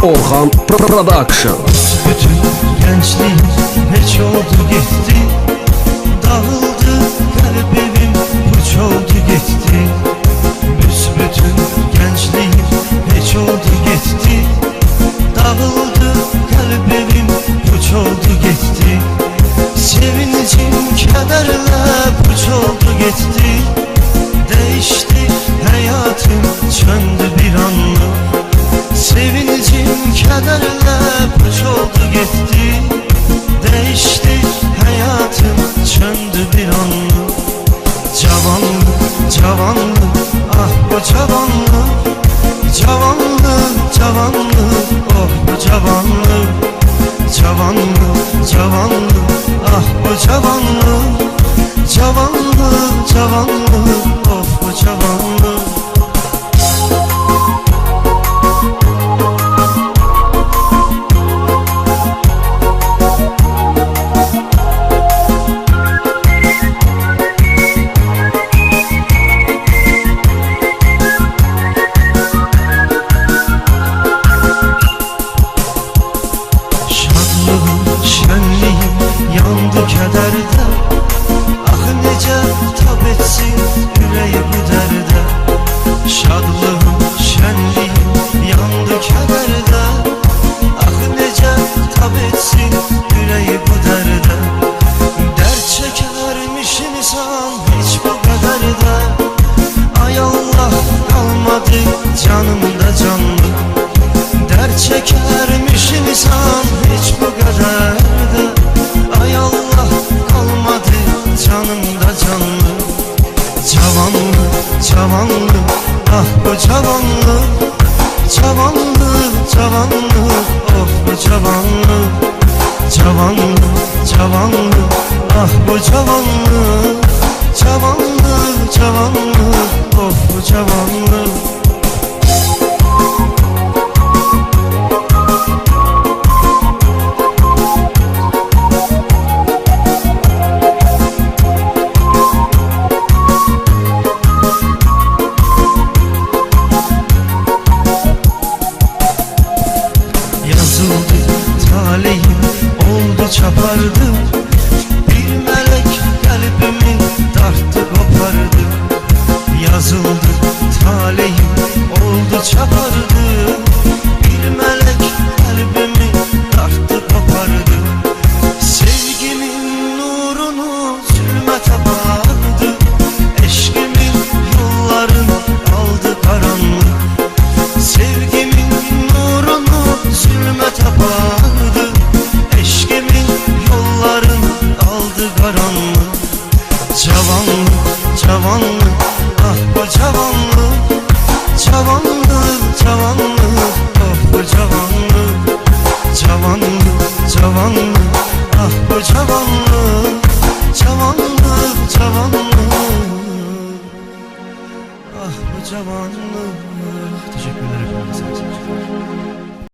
Orhan Production. Bütün gençliğim hiç oldu gitti. Dağıldı kalbim, puç oldu gitti. Büsbütün gençliğim hiç oldu gitti. Dağıldı kalbim, puç oldu gitti. Sevincim kederle puç oldu gitti. Değişti hayatım, söndü bir anlık. Sevincim kederle puç oldu gitti. Değişti hayatım, söndü bir anlık. Cavanlık, cavanlık, ah bu cavanlık. Cavanlık, cavanlık, oh bu cavanlık. Cavanlık, cavanlık, ah bu cavanlık. Cavanlık, cavanlık, oh bu cavanlık. Şenliğim yandı kederde. Ah necə tab etsin yüreği bu derde. Şadlığım, şenliğim yandı kederde. Ah necə tab etsin yüreği bu derde. Dert çekermiş insan hiç bu kadar da. Ay Allah, kalmadı canımda canlı. Dert çekermiş insan hiç bu kadar da. Ay Allah, kalmadı canımda canlı. Cavanlık, cavanlık, ah bu cavanlık. Cavanlık, cavanlık, oh bu cavanlık. Cavanlık, cavanlık, ah bu cavanlık. Cavanlık, cavanlık, oh bu cavanlık.